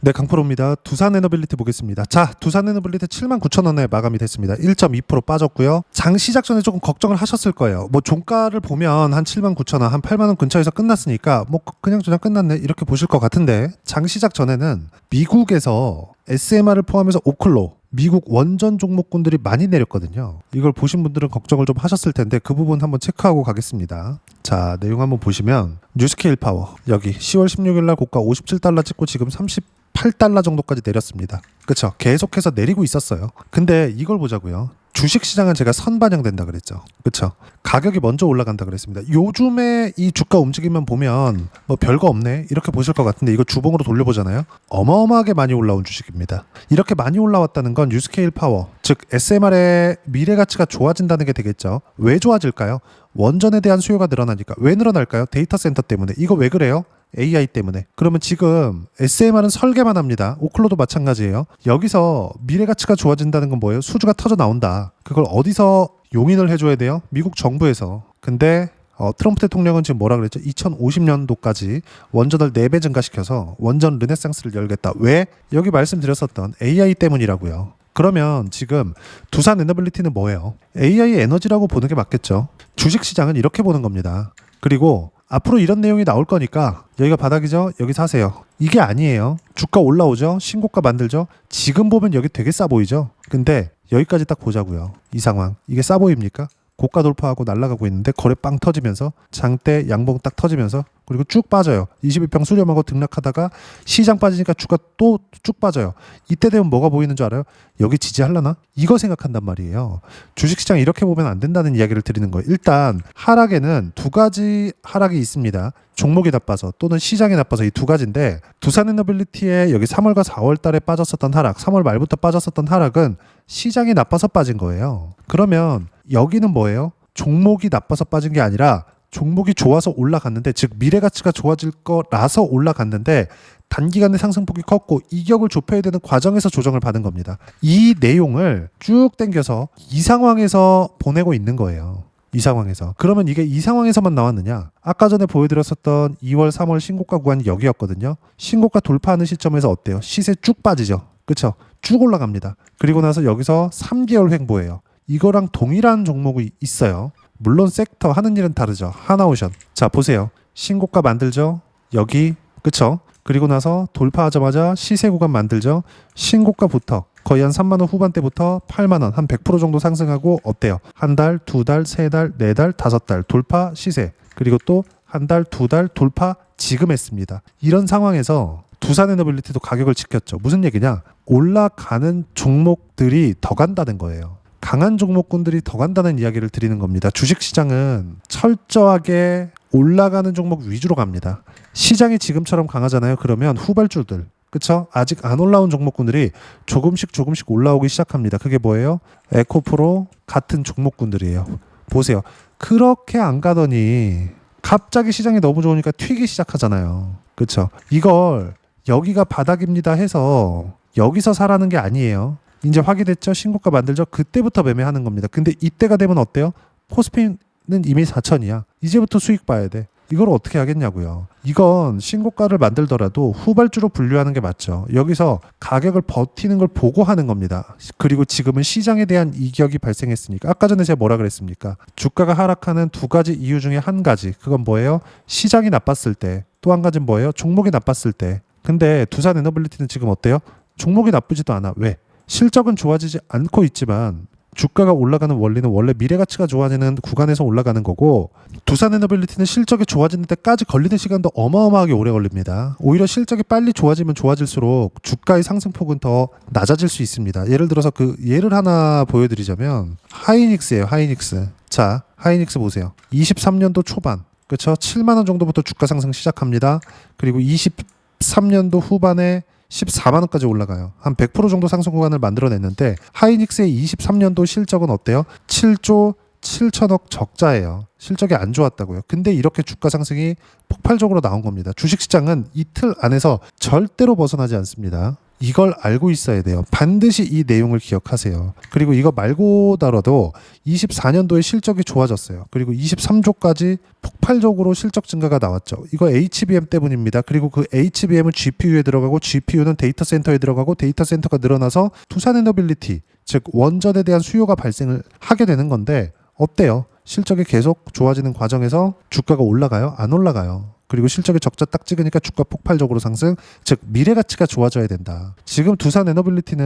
네, 강프로입니다. 두산에너빌리티 보겠습니다. 자, 두산에너빌리티 79,000원에 마감이 됐습니다. 1.2% 빠졌고요. 장 시작 전에 조금 걱정을 하셨을 거예요. 뭐 종가를 보면 한 79,000원, 한 8만 원 근처에서 끝났으니까 뭐 그냥 끝났네 이렇게 보실 것 같은데, 장 시작 전에는 미국에서 SMR을 포함해서 오클로 미국 원전 종목군들이 많이 내렸거든요. 이걸 보신 분들은 걱정을 좀 하셨을 텐데 그 부분 한번 체크하고 가겠습니다. 자, 내용 한번 보시면 뉴스케일 파워 여기 10월 16일 날 고가 57달러 찍고 지금 38달러 정도까지 내렸습니다. 그쵸? 계속해서 내리고 있었어요. 근데 이걸 보자고요. 주식시장은 제가 선반영된다 그랬죠. 그쵸? 가격이 먼저 올라간다 그랬습니다. 요즘에 이 주가 움직임만 보면 뭐 별거 없네 이렇게 보실 것 같은데, 이거 주봉으로 돌려보잖아요. 어마어마하게 많이 올라온 주식입니다. 이렇게 많이 올라왔다는 건 뉴스케일 파워, 즉 SMR의 미래 가치가 좋아진다는 게 되겠죠. 왜 좋아질까요? 원전에 대한 수요가 늘어나니까. 왜 늘어날까요? 데이터 센터 때문에. 이거 왜 그래요? AI 때문에. 그러면 지금 SMR은 설계만 합니다. 오클로도 마찬가지예요. 여기서 미래 가치가 좋아진다는 건 뭐예요? 수주가 터져 나온다. 그걸 어디서 용인을 해줘야 돼요? 미국 정부에서. 근데 트럼프 대통령은 지금 뭐라 그랬죠? 2050년도까지 원전을 4배 증가시켜서 원전 르네상스를 열겠다. 왜? 여기 말씀드렸었던 AI 때문이라고요. 그러면 지금 두산 에너빌리티는 뭐예요? AI 에너지라고 보는 게 맞겠죠. 주식시장은 이렇게 보는 겁니다. 그리고 앞으로 이런 내용이 나올 거니까 여기가 바닥이죠? 여기 사세요. 이게 아니에요. 주가 올라오죠? 신고가 만들죠? 지금 보면 여기 되게 싸 보이죠? 근데 여기까지 딱 보자고요. 이 상황. 이게 싸 보입니까? 고가 돌파하고 날아가고 있는데 거래 빵 터지면서 장대 양봉 딱 터지면서 그리고 쭉 빠져요. 22평 수렴하고 등락하다가 시장 빠지니까 주가 또 쭉 빠져요. 이때 되면 뭐가 보이는 줄 알아요? 여기 지지하려나? 이거 생각한단 말이에요. 주식시장 이렇게 보면 안 된다는 이야기를 드리는 거예요. 일단 하락에는 두 가지 하락이 있습니다. 종목이 나빠서 또는 시장이 나빠서 이 두 가지인데, 두산에너빌리티의 여기 3월과 4월 달에 빠졌었던 하락, 3월 말부터 빠졌었던 하락은 시장이 나빠서 빠진 거예요. 그러면 여기는 뭐예요? 종목이 나빠서 빠진 게 아니라 종목이 좋아서 올라갔는데, 즉 미래 가치가 좋아질 거라서 올라갔는데 단기간에 상승폭이 컸고 이격을 좁혀야 되는 과정에서 조정을 받은 겁니다. 이 내용을 쭉 당겨서 이 상황에서 보내고 있는 거예요. 이 상황에서. 그러면 이게 이 상황에서만 나왔느냐? 아까 전에 보여드렸었던 2월 3월 신고가 구간이 여기였거든요. 신고가 돌파하는 시점에서 어때요? 시세 쭉 빠지죠. 그쵸? 쭉 올라갑니다. 그리고 나서 여기서 3개월 횡보예요. 이거랑 동일한 종목이 있어요. 물론 섹터 하는 일은 다르죠. 하나오션. 자, 보세요. 신고가 만들죠. 여기. 그쵸? 그리고 나서 돌파하자마자 시세 구간 만들죠. 신고가부터 거의 한 3만 원 후반대부터 8만 원, 한 100% 정도 상승하고 어때요? 한 달, 두 달, 세 달, 네 달, 다섯 달 돌파 시세. 그리고 또 한 달, 두 달 돌파 지금 했습니다. 이런 상황에서 두산에너빌리티도 가격을 지켰죠. 무슨 얘기냐? 올라가는 종목들이 더 간다는 거예요. 강한 종목군들이 더 간다는 이야기를 드리는 겁니다. 주식시장은 철저하게 올라가는 종목 위주로 갑니다. 시장이 지금처럼 강하잖아요. 그러면 후발주들, 그쵸? 아직 안 올라온 종목군들이 조금씩 올라오기 시작합니다. 그게 뭐예요? 에코프로 같은 종목군들이에요. 보세요. 그렇게 안 가더니 갑자기 시장이 너무 좋으니까 튀기 시작하잖아요. 그쵸? 이걸 여기가 바닥입니다 해서 여기서 사라는 게 아니에요. 이제 확인했죠? 신고가 만들죠? 그때부터 매매하는 겁니다. 근데 이때가 되면 어때요? 코스피는 이미 4천이야. 이제부터 수익 봐야 돼. 이걸 어떻게 하겠냐고요. 이건 신고가를 만들더라도 후발주로 분류하는 게 맞죠. 여기서 가격을 버티는 걸 보고 하는 겁니다. 그리고 지금은 시장에 대한 이격이 발생했으니까. 아까 전에 제가 뭐라 그랬습니까? 주가가 하락하는 두 가지 이유 중에 한 가지. 그건 뭐예요? 시장이 나빴을 때. 또 한 가지는 뭐예요? 종목이 나빴을 때. 근데 두산에너빌리티는 지금 어때요? 종목이 나쁘지도 않아. 왜? 실적은 좋아지지 않고 있지만 주가가 올라가는 원리는 원래 미래 가치가 좋아지는 구간에서 올라가는 거고, 두산에너빌리티는 실적이 좋아지는 데까지 걸리는 시간도 어마어마하게 오래 걸립니다. 오히려 실적이 빨리 좋아지면 좋아질수록 주가의 상승폭은 더 낮아질 수 있습니다. 예를 들어서 그 예를 하나 보여드리자면 하이닉스예요. 하이닉스. 자, 하이닉스 보세요. 23년도 초반, 그렇죠? 7만 원 정도부터 주가 상승 시작합니다. 그리고 23년도 후반에 14만 원까지 올라가요. 한 100% 정도 상승 구간을 만들어냈는데 하이닉스의 23년도 실적은 어때요? 7조 7천억 적자예요. 실적이 안 좋았다고요. 근데 이렇게 주가 상승이 폭발적으로 나온 겁니다. 주식시장은 이틀 안에서 절대로 벗어나지 않습니다. 이걸 알고 있어야 돼요. 반드시 이 내용을 기억하세요. 그리고 이거 말고더라도 24년도에 실적이 좋아졌어요. 그리고 23조까지 폭발적으로 실적 증가가 나왔죠. 이거 HBM 때문입니다. 그리고 그 HBM은 GPU에 들어가고 GPU는 데이터 센터에 들어가고 데이터 센터가 늘어나서 두산에너빌리티, 즉 원전에 대한 수요가 발생을 하게 되는 건데 어때요? 실적이 계속 좋아지는 과정에서 주가가 올라가요? 안 올라가요. 그리고 실적이 적자 딱 찍으니까 주가 폭발적으로 상승, 즉 미래 가치가 좋아져야 된다. 지금 두산에너빌리티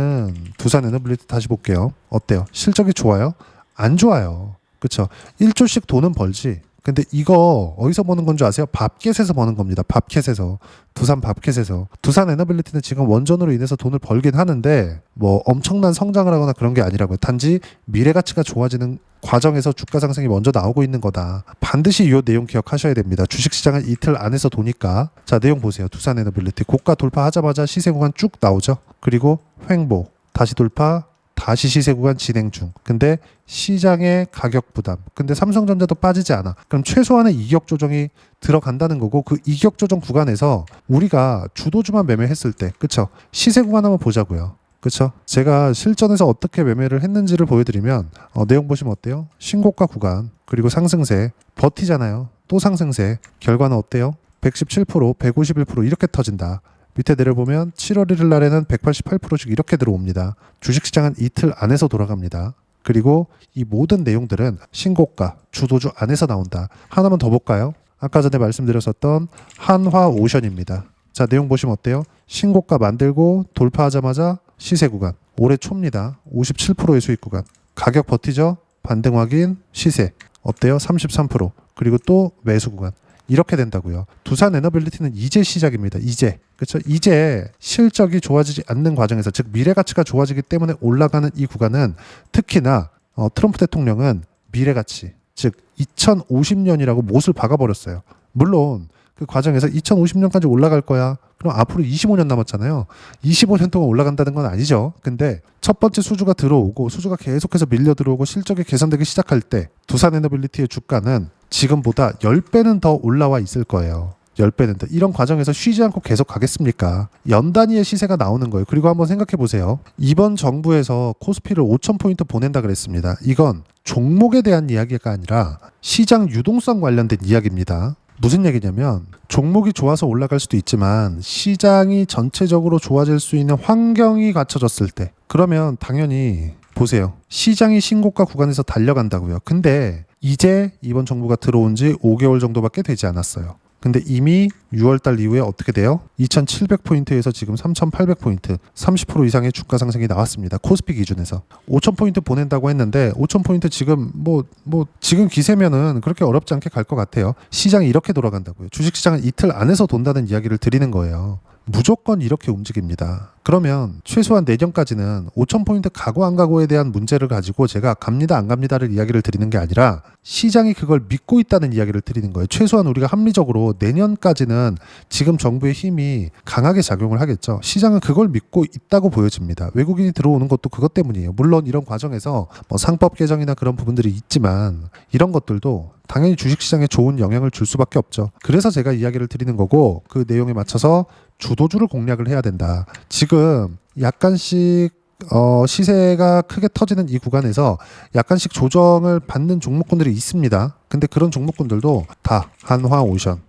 다시 볼게요. 어때요? 실적이 좋아요? 안 좋아요. 그쵸? 1조씩 돈은 벌지. 근데 이거 어디서 버는 건 줄 아세요? 밥켓에서 버는 겁니다. 밥켓에서. 두산 밥켓에서. 두산에너빌리티는 지금 원전으로 인해서 돈을 벌긴 하는데 뭐 엄청난 성장을 하거나 그런 게 아니라고요. 단지 미래 가치가 좋아지는 과정에서 주가 상승이 먼저 나오고 있는 거다. 반드시 이 내용 기억하셔야 됩니다. 주식시장은 이틀 안에서 도니까. 자, 내용 보세요. 두산에너빌리티 고가 돌파하자마자 시세 구간 쭉 나오죠. 그리고 횡보, 다시 돌파, 다시 시세 구간 진행 중. 근데 시장의 가격 부담. 근데 삼성전자도 빠지지 않아. 그럼 최소한의 이격 조정이 들어간다는 거고 그 이격 조정 구간에서 우리가 주도주만 매매했을 때, 그쵸? 시세 구간 한번 보자고요. 그쵸? 제가 실전에서 어떻게 매매를 했는지를 보여드리면 내용 보시면 어때요? 신고가 구간 그리고 상승세 버티잖아요. 또 상승세. 결과는 어때요? 117%, 151% 이렇게 터진다. 밑에 내려보면 7월 1일 날에는 188%씩 이렇게 들어옵니다. 주식시장은 이틀 안에서 돌아갑니다. 그리고 이 모든 내용들은 신고가, 주도주 안에서 나온다. 하나만 더 볼까요? 아까 전에 말씀드렸었던 한화오션입니다. 자, 내용 보시면 어때요? 신고가 만들고 돌파하자마자 시세 구간. 올해 초입니다. 57%의 수익 구간. 가격 버티죠? 반등 확인, 시세. 어때요? 33%. 그리고 또 매수 구간. 이렇게 된다고요. 두산에너빌리티는 이제 시작입니다. 이제. 그렇죠? 이제 실적이 좋아지지 않는 과정에서 즉 미래 가치가 좋아지기 때문에 올라가는 이 구간은 특히나 트럼프 대통령은 미래 가치 즉 2050년이라고 못을 박아버렸어요. 물론 그 과정에서 2050년까지 올라갈 거야. 그럼 앞으로 25년 남았잖아요. 25년 동안 올라간다는 건 아니죠. 근데 첫 번째 수주가 들어오고 수주가 계속해서 밀려 들어오고 실적이 개선되기 시작할 때 두산에너빌리티의 주가는 지금보다 10배는 더 올라와 있을 거예요. 10배는 더. 이런 과정에서 쉬지 않고 계속 가겠습니까? 연 단위의 시세가 나오는 거예요. 그리고 한번 생각해 보세요. 이번 정부에서 코스피를 5,000포인트 보낸다 그랬습니다. 이건 종목에 대한 이야기가 아니라 시장 유동성 관련된 이야기입니다. 무슨 얘기냐면 종목이 좋아서 올라갈 수도 있지만 시장이 전체적으로 좋아질 수 있는 환경이 갖춰졌을 때 그러면 당연히 보세요. 시장이 신고가 구간에서 달려간다고요. 근데 이제 이번 정부가 들어온 지 5개월 정도밖에 되지 않았어요. 근데 이미 6월달 이후에 어떻게 돼요? 2,700포인트에서 지금 3,800포인트 30% 이상의 주가 상승이 나왔습니다. 코스피 기준에서 5,000포인트 보낸다고 했는데 5,000포인트 지금 지금 기세면은 그렇게 어렵지 않게 갈 것 같아요. 시장이 이렇게 돌아간다고요. 주식시장은 이틀 안에서 돈다는 이야기를 드리는 거예요. 무조건 이렇게 움직입니다. 그러면 최소한 내년까지는 5,000포인트 가고 안 가고에 대한 문제를 가지고 제가 갑니다 안 갑니다를 이야기를 드리는 게 아니라 시장이 그걸 믿고 있다는 이야기를 드리는 거예요. 최소한 우리가 합리적으로 내년까지는 지금 정부의 힘이 강하게 작용을 하겠죠. 시장은 그걸 믿고 있다고 보여집니다. 외국인이 들어오는 것도 그것 때문이에요. 물론 이런 과정에서 상법 개정이나 그런 부분들이 있지만 이런 것들도 당연히 주식시장에 좋은 영향을 줄 수밖에 없죠. 그래서 제가 이야기를 드리는 거고 그 내용에 맞춰서 주도주를 공략을 해야 된다. 지금 약간씩 시세가 크게 터지는 이 구간에서 약간씩 조정을 받는 종목군들이 있습니다. 근데 그런 종목군들도 다 한화오션,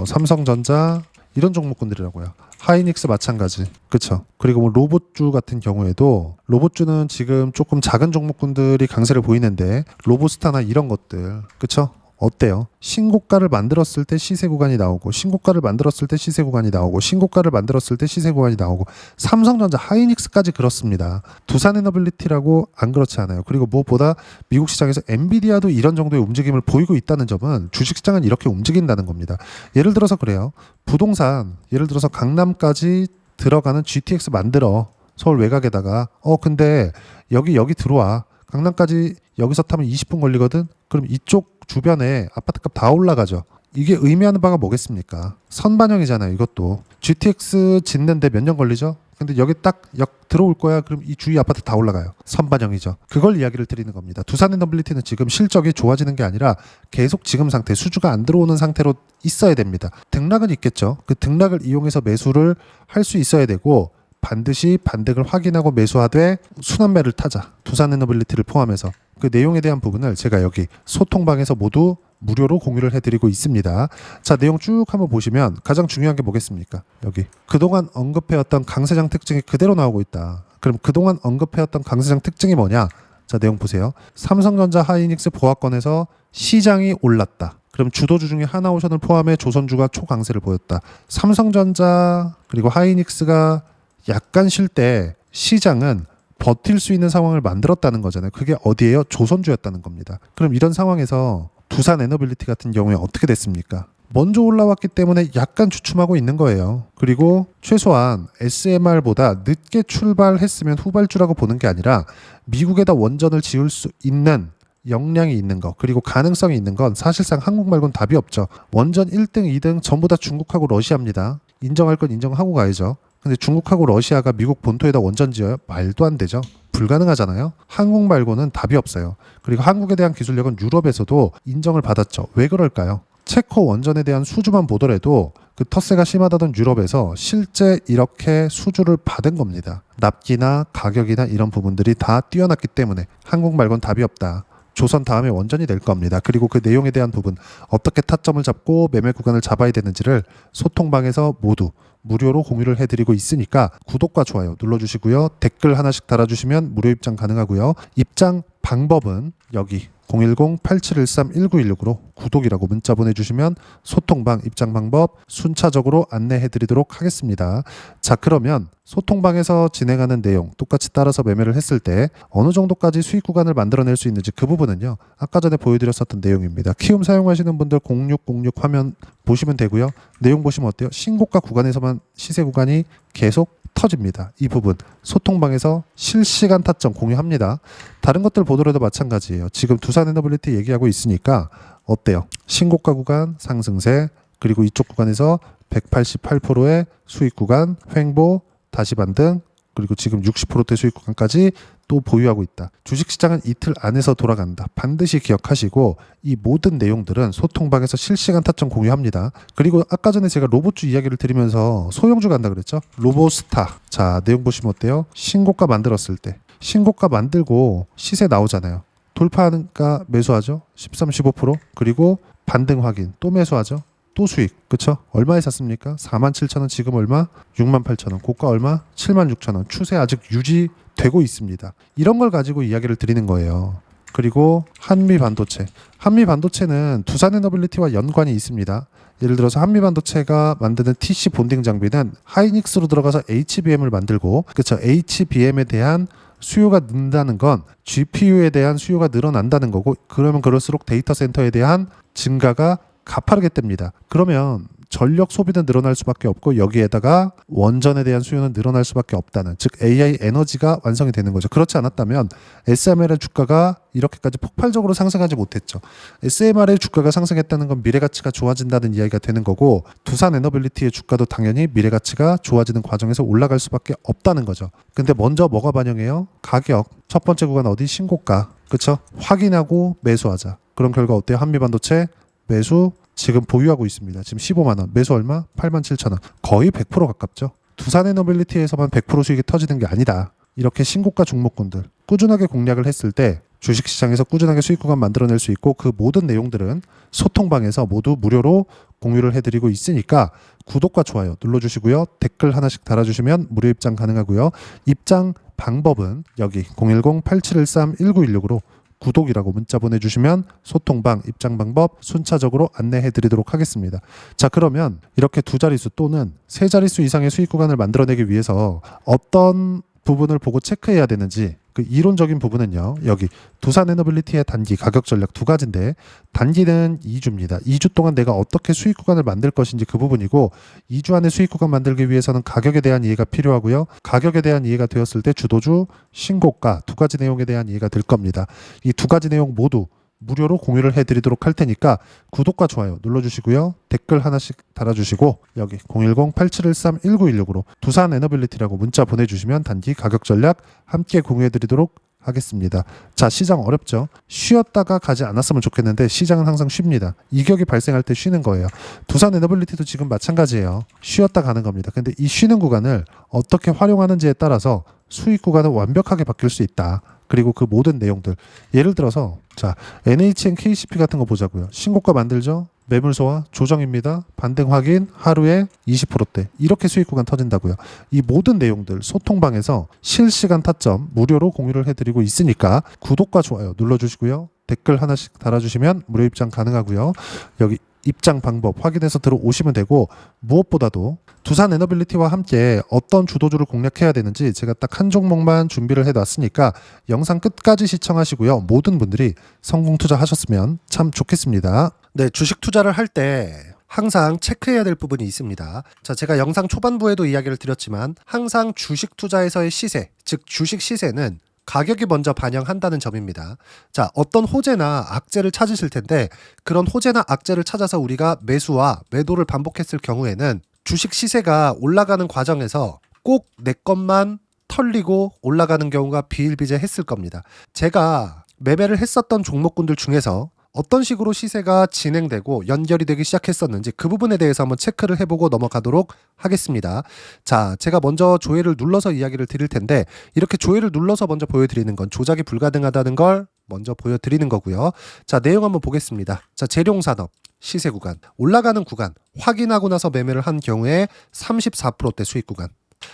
삼성전자 이런 종목군들이라고요. 하이닉스 마찬가지. 그쵸? 그리고 로봇주 같은 경우에도 로봇주는 지금 조금 작은 종목군들이 강세를 보이는데 로보스타나 이런 것들. 그쵸? 어때요? 신고가를 만들었을 때 시세 구간이 나오고 신고가를 만들었을 때 시세 구간이 나오고 신고가를 만들었을 때 시세 구간이 나오고 삼성전자 하이닉스까지 그렇습니다. 두산에너빌리티라고 안 그렇지 않아요. 그리고 무엇보다 미국 시장에서 엔비디아도 이런 정도의 움직임을 보이고 있다는 점은 주식시장은 이렇게 움직인다는 겁니다. 예를 들어서 그래요. 부동산 예를 들어서 강남까지 들어가는 GTX 만들어 서울 외곽에다가 근데 여기 들어와 강남까지 여기서 타면 20분 걸리거든. 그럼 이쪽 주변에 아파트값 다 올라가죠. 이게 의미하는 바가 뭐겠습니까? 선반영이잖아요. 이것도 GTX 짓는데 몇 년 걸리죠? 근데 여기 딱 들어올 거야. 그럼 이 주위 아파트 다 올라가요. 선반영이죠. 그걸 이야기를 드리는 겁니다. 두산에너빌리티는 지금 실적이 좋아지는 게 아니라 계속 지금 상태, 수주가 안 들어오는 상태로 있어야 됩니다. 등락은 있겠죠. 그 등락을 이용해서 매수를 할 수 있어야 되고 반드시 반등을 확인하고 매수하되 순환매를 타자. 두산에너빌리티를 포함해서 그 내용에 대한 부분을 제가 여기 소통방에서 모두 무료로 공유를 해드리고 있습니다. 자, 내용 쭉 한번 보시면 가장 중요한 게 뭐겠습니까? 여기 그동안 언급해왔던 강세장 특징이 그대로 나오고 있다. 그럼 그동안 언급해왔던 강세장 특징이 뭐냐? 자, 내용 보세요. 삼성전자, 하이닉스 보합권에서 시장이 올랐다. 그럼 주도주 중에 하나오션을 포함해 조선주가 초강세를 보였다. 삼성전자 그리고 하이닉스가 약간 쉴 때 시장은 버틸 수 있는 상황을 만들었다는 거잖아요. 그게 어디예요? 조선주였다는 겁니다. 그럼 이런 상황에서 두산에너빌리티 같은 경우에 어떻게 됐습니까? 먼저 올라왔기 때문에 약간 주춤하고 있는 거예요. 그리고 최소한 SMR보다 늦게 출발했으면 후발주라고 보는 게 아니라 미국에다 원전을 지을 수 있는 역량이 있는 거, 그리고 가능성이 있는 건 사실상 한국 말고는 답이 없죠. 원전 1등, 2등 전부 다 중국하고 러시아입니다. 인정할 건 인정하고 가야죠. 근데 중국하고 러시아가 미국 본토에다 원전 지어요? 말도 안 되죠. 불가능하잖아요. 한국 말고는 답이 없어요. 그리고 한국에 대한 기술력은 유럽에서도 인정을 받았죠. 왜 그럴까요? 체코 원전에 대한 수주만 보더라도 그 텃세가 심하다던 유럽에서 실제 이렇게 수주를 받은 겁니다. 납기나 가격이나 이런 부분들이 다 뛰어났기 때문에 한국 말고는 답이 없다. 조선 다음에 원전이 될 겁니다. 그리고 그 내용에 대한 부분, 어떻게 타점을 잡고 매매 구간을 잡아야 되는지를 소통방에서 모두 무료로 공유를 해드리고 있으니까 구독과 좋아요 눌러주시고요. 댓글 하나씩 달아주시면 무료 입장 가능하고요. 입장 방법은 여기 010-8713-1916으로 구독이라고 문자 보내주시면 소통방 입장 방법 순차적으로 안내해드리도록 하겠습니다. 자, 그러면 소통방에서 진행하는 내용 똑같이 따라서 매매를 했을 때 어느 정도까지 수익 구간을 만들어낼 수 있는지 그 부분은요. 아까 전에 보여드렸었던 내용입니다. 키움 사용하시는 분들 0606 화면 보시면 되고요. 내용 보시면 어때요? 신고가 구간에서만 시세 구간이 계속 터집니다. 이 부분 소통방에서 실시간 타점 공유합니다. 다른 것들 보더라도 마찬가지예요. 지금 두산에너빌리티 얘기하고 있으니까 어때요? 신고가 구간 상승세, 그리고 이쪽 구간에서 188%의 수익 구간 횡보 다시 반등, 그리고 지금 60%대 수익 구간까지 또 보유하고 있다. 주식시장은 이틀 안에서 돌아간다. 반드시 기억하시고 이 모든 내용들은 소통방에서 실시간 타점 공유합니다. 그리고 아까 전에 제가 로봇주 이야기를 드리면서 소형주 간다 그랬죠? 로보스타. 자, 내용 보시면 어때요? 신고가 만들었을 때 신고가 만들고 시세 나오잖아요. 돌파하니까 매수하죠. 13, 15%. 그리고 반등 확인 또 매수하죠. 또 수익. 그쵸? 얼마에 샀습니까? 47,000원. 지금 얼마? 68,000원. 고가 얼마? 76,000원. 추세 아직 유지되고 있습니다. 이런 걸 가지고 이야기를 드리는 거예요. 그리고 한미반도체. 한미반도체는 두산에너빌리티와 연관이 있습니다. 예를 들어서 한미반도체가 만드는 TC 본딩 장비는 하이닉스로 들어가서 HBM을 만들고, 그쵸? HBM에 대한 수요가 는다는 건 GPU에 대한 수요가 늘어난다는 거고, 그러면 그럴수록 데이터 센터에 대한 증가가 가파르게 뜹니다. 그러면 전력 소비는 늘어날 수밖에 없고 여기에다가 원전에 대한 수요는 늘어날 수밖에 없다는, 즉 AI 에너지가 완성이 되는 거죠. 그렇지 않았다면 SMR의 주가가 이렇게까지 폭발적으로 상승하지 못했죠. SMR의 주가가 상승했다는 건 미래가치가 좋아진다는 이야기가 되는 거고, 두산에너빌리티의 주가도 당연히 미래가치가 좋아지는 과정에서 올라갈 수밖에 없다는 거죠. 근데 먼저 뭐가 반영해요? 가격. 첫 번째 구간 어디? 신고가. 그쵸? 확인하고 매수하자. 그런 결과 어때요? 한미반도체 매수 지금 보유하고 있습니다. 지금 15만원. 매수 얼마? 87,000원. 거의 100% 가깝죠. 두산에너빌리티에서만 100% 수익이 터지는 게 아니다. 이렇게 신고가 종목군들 꾸준하게 공략을 했을 때 주식시장에서 꾸준하게 수익 구간 만들어낼 수 있고, 그 모든 내용들은 소통방에서 모두 무료로 공유를 해드리고 있으니까 구독과 좋아요 눌러주시고요. 댓글 하나씩 달아주시면 무료 입장 가능하고요. 입장 방법은 여기 010-8713-1916으로 구독이라고 문자 보내주시면 소통방 입장 방법 순차적으로 안내해드리도록 하겠습니다. 자, 그러면 이렇게 두 자릿수 또는 세 자릿수 이상의 수익 구간을 만들어내기 위해서 어떤 부분을 보고 체크해야 되는지, 그 이론적인 부분은요. 여기 두산에너빌리티의 단기 가격 전략 두 가지인데, 단기는 2주입니다. 2주 동안 내가 어떻게 수익 구간을 만들 것인지 그 부분이고, 2주 안에 수익 구간 만들기 위해서는 가격에 대한 이해가 필요하고요. 가격에 대한 이해가 되었을 때 주도주, 신고가 두 가지 내용에 대한 이해가 될 겁니다. 이 두 가지 내용 모두 무료로 공유를 해드리도록 할 테니까 구독과 좋아요 눌러주시고요. 댓글 하나씩 달아주시고 여기 010-8713-1916으로 두산에너빌리티라고 문자 보내주시면 단기 가격 전략 함께 공유해드리도록 하겠습니다. 자, 시장 어렵죠? 쉬었다가 가지 않았으면 좋겠는데 시장은 항상 쉽니다. 이격이 발생할 때 쉬는 거예요. 두산 에너빌리티도 지금 마찬가지예요. 쉬었다 가는 겁니다. 근데 이 쉬는 구간을 어떻게 활용하는지에 따라서 수익 구간은 완벽하게 바뀔 수 있다. 그리고 그 모든 내용들, 예를 들어서 자, NHN KCP 같은 거 보자고요. 신고가 만들죠? 매물 소화 조정입니다. 반등 확인 하루에 20%대 이렇게 수익 구간 터진다고요. 이 모든 내용들 소통방에서 실시간 타점 무료로 공유를 해드리고 있으니까 구독과 좋아요 눌러주시고요. 댓글 하나씩 달아주시면 무료 입장 가능하고요. 여기 입장 방법 확인해서 들어오시면 되고, 무엇보다도 두산 에너빌리티와 함께 어떤 주도주를 공략해야 되는지 제가 딱 한 종목만 준비를 해놨으니까 영상 끝까지 시청하시고요. 모든 분들이 성공 투자하셨으면 참 좋겠습니다. 네, 주식 투자를 할 때 항상 체크해야 될 부분이 있습니다. 자, 제가 영상 초반부에도 이야기를 드렸지만 항상 주식 투자에서의 시세, 즉 주식 시세는 가격이 먼저 반영한다는 점입니다. 자, 어떤 호재나 악재를 찾으실 텐데 그런 호재나 악재를 찾아서 우리가 매수와 매도를 반복했을 경우에는 주식 시세가 올라가는 과정에서 꼭 내 것만 털리고 올라가는 경우가 비일비재했을 겁니다. 제가 매매를 했었던 종목군들 중에서 어떤 식으로 시세가 진행되고 연결이 되기 시작했었는지 그 부분에 대해서 한번 체크를 해보고 넘어가도록 하겠습니다. 자, 제가 먼저 조회를 눌러서 이야기를 드릴 텐데 이렇게 조회를 눌러서 먼저 보여드리는 건 조작이 불가능하다는 걸 먼저 보여드리는 거고요. 자, 내용 한번 보겠습니다. 자, 재룡산업 시세 구간, 올라가는 구간 확인하고 나서 매매를 한 경우에 34%대 수익 구간.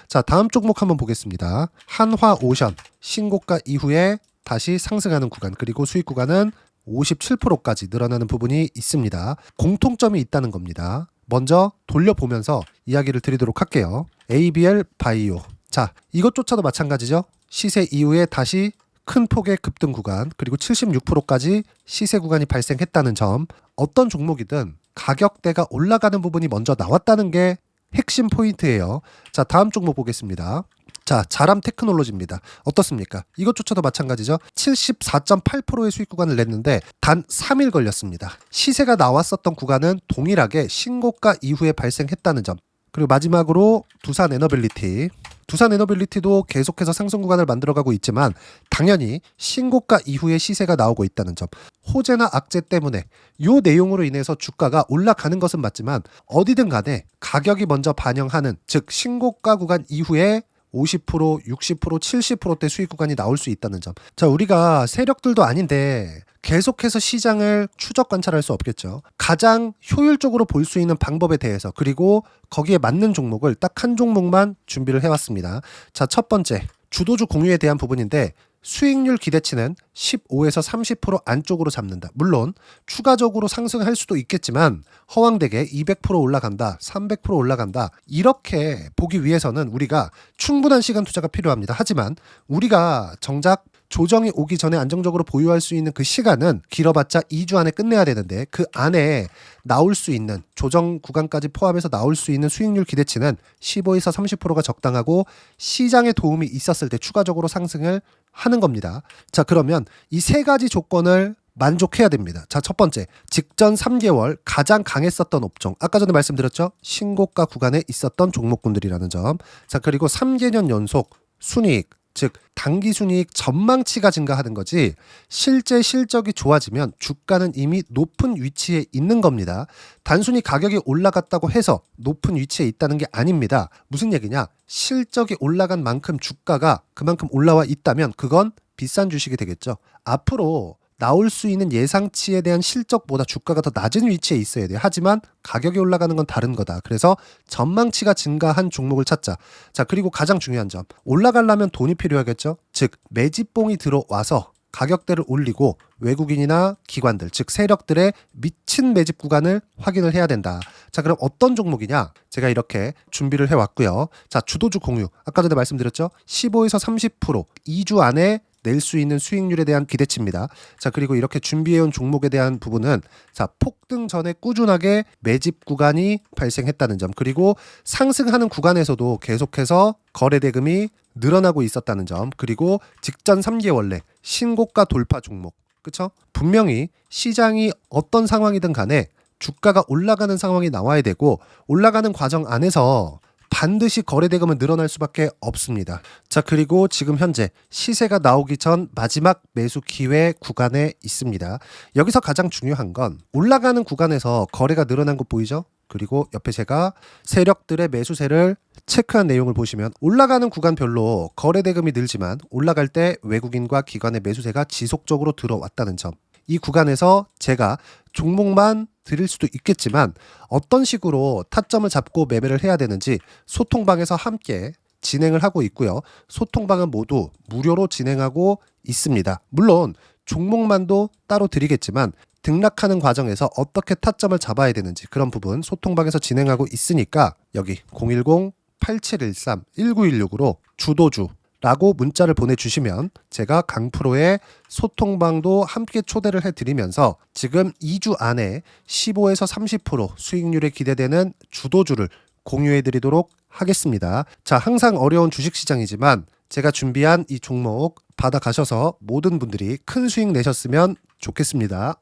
자, 다음 종목 한번 보겠습니다. 한화오션 신고가 이후에 다시 상승하는 구간, 그리고 수익 구간은 57%까지 늘어나는 부분이 있습니다. 공통점이 있다는 겁니다. 먼저 돌려보면서 이야기를 드리도록 할게요. ABL 바이오. 자, 이것조차도 마찬가지죠. 시세 이후에 다시 큰 폭의 급등 구간, 그리고 76%까지 시세 구간이 발생했다는 점. 어떤 종목이든 가격대가 올라가는 부분이 먼저 나왔다는 게 핵심 포인트예요. 자, 다음 종목 보겠습니다. 자, 자람 테크놀로지입니다. 어떻습니까? 이것조차도 마찬가지죠. 74.8%의 수익 구간을 냈는데 단 3일 걸렸습니다. 시세가 나왔었던 구간은 동일하게 신고가 이후에 발생했다는 점. 그리고 마지막으로 두산 에너빌리티. 두산 에너빌리티도 계속해서 상승 구간을 만들어가고 있지만 당연히 신고가 이후에 시세가 나오고 있다는 점. 호재나 악재 때문에 이 내용으로 인해서 주가가 올라가는 것은 맞지만 어디든 간에 가격이 먼저 반영하는, 즉 신고가 구간 이후에 50%, 60%, 70%대 수익 구간이 나올 수 있다는 점. 자, 우리가 세력들도 아닌데 계속해서 시장을 추적 관찰할 수 없겠죠. 가장 효율적으로 볼 수 있는 방법에 대해서, 그리고 거기에 맞는 종목을 딱 한 종목만 준비를 해왔습니다. 자, 첫 번째 주도주 공유에 대한 부분인데 수익률 기대치는 15에서 30% 안쪽으로 잡는다. 물론 추가적으로 상승할 수도 있겠지만 허황되게 200% 올라간다, 300% 올라간다, 이렇게 보기 위해서는 우리가 충분한 시간 투자가 필요합니다. 하지만 우리가 정작 조정이 오기 전에 안정적으로 보유할 수 있는 그 시간은 길어봤자 2주 안에 끝내야 되는데 그 안에 나올 수 있는, 조정 구간까지 포함해서 나올 수 있는 수익률 기대치는 15에서 30%가 적당하고 시장에 도움이 있었을 때 추가적으로 상승을 하는 겁니다. 자, 그러면 이 세 가지 조건을 만족해야 됩니다. 자, 첫 번째, 직전 3개월 가장 강했었던 업종. 아까 전에 말씀드렸죠? 신고가 구간에 있었던 종목군들이라는 점. 자, 그리고 3개년 연속 순이익, 즉 단기 순이익 전망치가 증가하는 거지 실제 실적이 좋아지면 주가는 이미 높은 위치에 있는 겁니다. 단순히 가격이 올라갔다고 해서 높은 위치에 있다는 게 아닙니다. 무슨 얘기냐? 실적이 올라간 만큼 주가가 그만큼 올라와 있다면 그건 비싼 주식이 되겠죠. 앞으로 나올 수 있는 예상치에 대한 실적보다 주가가 더 낮은 위치에 있어야 돼요. 하지만 가격이 올라가는 건 다른 거다. 그래서 전망치가 증가한 종목을 찾자. 자, 그리고 가장 중요한 점. 올라가려면 돈이 필요하겠죠. 즉 매집봉이 들어와서 가격대를 올리고 외국인이나 기관들, 즉 세력들의 미친 매집 구간을 확인을 해야 된다. 자, 그럼 어떤 종목이냐? 제가 이렇게 준비를 해왔고요. 자, 주도주 공유. 아까 전에 말씀드렸죠. 15에서 30% 2주 안에 낼 수 있는 수익률에 대한 기대치입니다. 자, 그리고 이렇게 준비해온 종목에 대한 부분은 자, 폭등 전에 꾸준하게 매집 구간이 발생했다는 점, 그리고 상승하는 구간에서도 계속해서 거래 대금이 늘어나고 있었다는 점, 그리고 직전 3개월 내 신고가 돌파 종목. 그쵸? 분명히 시장이 어떤 상황이든 간에 주가가 올라가는 상황이 나와야 되고 올라가는 과정 안에서 반드시 거래 대금은 늘어날 수밖에 없습니다. 자, 그리고 지금 현재 시세가 나오기 전 마지막 매수 기회 구간에 있습니다. 여기서 가장 중요한 건 올라가는 구간에서 거래가 늘어난 거 보이죠? 그리고 옆에 제가 세력들의 매수세를 체크한 내용을 보시면 올라가는 구간별로 거래 대금이 늘지만 올라갈 때 외국인과 기관의 매수세가 지속적으로 들어왔다는 점. 이 구간에서 제가 종목만 드릴 수도 있겠지만 어떤 식으로 타점을 잡고 매매를 해야 되는지 소통방에서 함께 진행을 하고 있고요. 소통방은 모두 무료로 진행하고 있습니다. 물론 종목만도 따로 드리겠지만 등락하는 과정에서 어떻게 타점을 잡아야 되는지 그런 부분 소통방에서 진행하고 있으니까 여기 010-8713-1916으로 주도주 라고 문자를 보내주시면 제가 강프로의 소통방도 함께 초대를 해드리면서 지금 2주 안에 15에서 30% 수익률에 기대되는 주도주를 공유해드리도록 하겠습니다. 자, 항상 어려운 주식시장이지만 제가 준비한 이 종목 받아가셔서 모든 분들이 큰 수익 내셨으면 좋겠습니다.